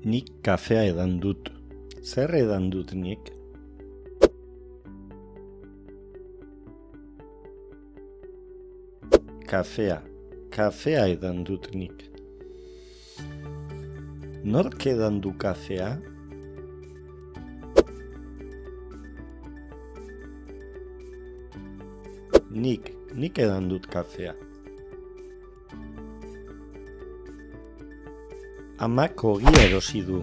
Nik kafea edan dut. Zer edan dut nik? Kafea edan dut nik. Nork edan du kafea? Nik edan dut kafea. Amak ogia erosi du.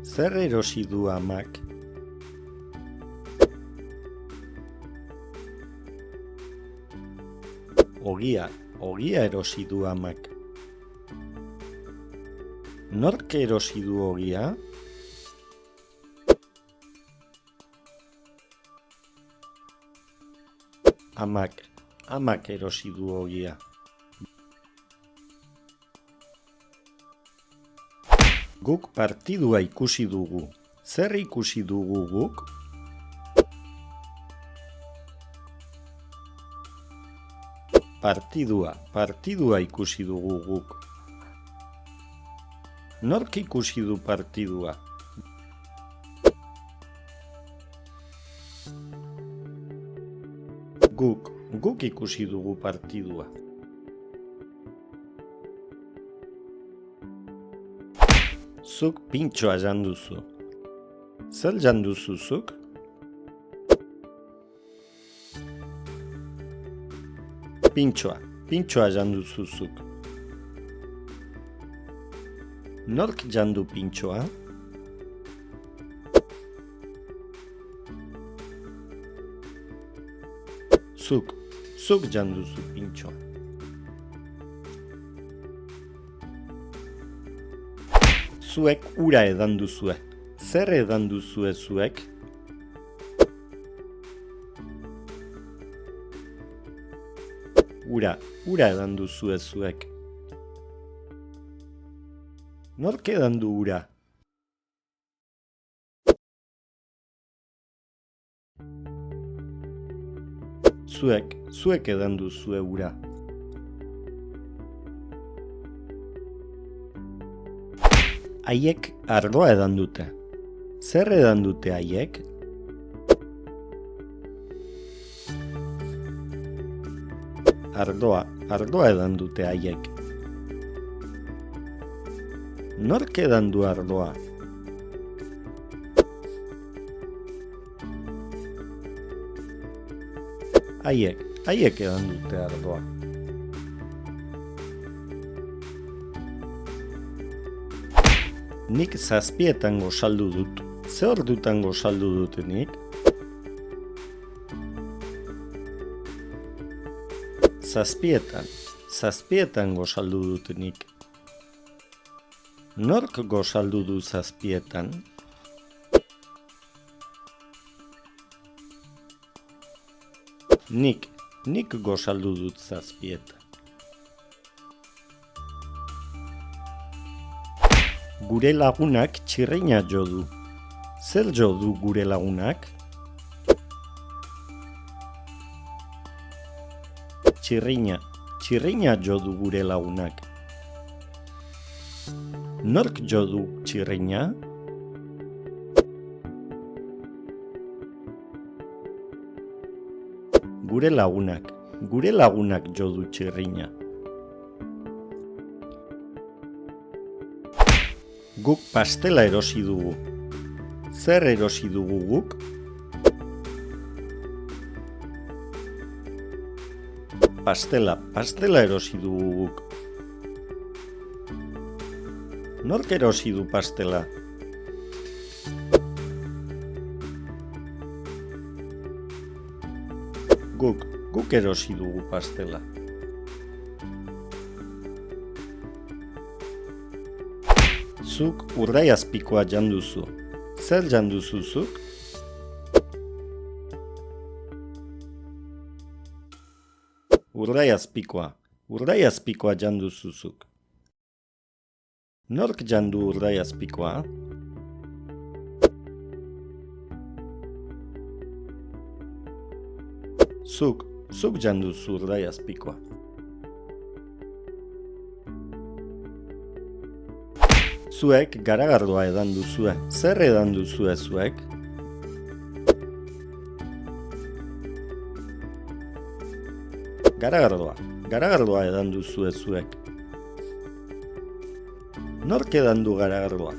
Zer erosi du amak? Ogia erosi du amak. Nork erosi du ogia? Amak erosi du ogia. Guk partidua ikusi dugu. Zer ikusi dugu guk? Partidua ikusi dugu guk. Nork ikusi du partidua? Guk ikusi dugu partidua. Zuk pintxoa jan duzu. Zer jan duzu zuk? Pintxoa jan duzu zuk. Nork jan du pintxoa? Zuk jan duzu pintxoa. Zuek ura edan duzue. Zer edan duzue zuek? Ura edan duzue zuek. Nork edan du ura? Zuek edan duzue ura. Haiek ardoa edan dute. Zer edan dute haiek? Ardoa edan dute haiek. Nork edan du ardoa? Haiek edan dute ardoa. Nik 7 gosaldu dut. Ze ordutan gosaldu dut nik? 7 gosaldu dut nik. Nork gosaldu du 7? Nik gosaldu dut 7. Gure lagunak txirrina jo du. Zer jo du gure lagunak? Txirrina jo du gure lagunak. Nork jo du txirrina? Gure lagunak jo du txirrina. Guk pastela erosi dugu. Zer erosi dugu guk? Pastela erosi dugu guk. Nork erosi du pastela? Guk erosi dugu pastela. Zuk urdaiazpikoa jan duzu. Zer jan duzu zuk? Urdaiazpikoa jan duzu zuk. Nork jan du urdaiazpikoa? Zuk jan duzu urdaiazpikoa. Zuek garagardoa edan duzue. Zer edan duzue zuek? Garagardoa edan duzue zuek. Nork edan du garagardoa?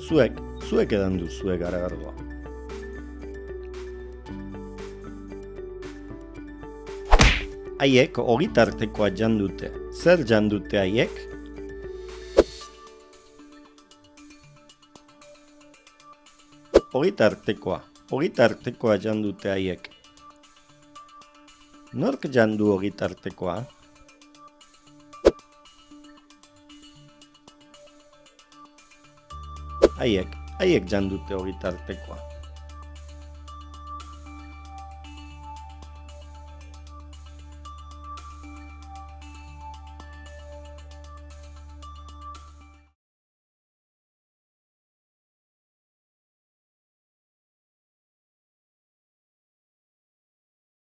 Zuek edan duzue garagardoa. Haiek ogitartekoa jan dute. Zer jan dute haiek? Ogitartekoa jan dute haiek. Nork jan du ogitartekoa? Haiek jan dute ogitartekoa.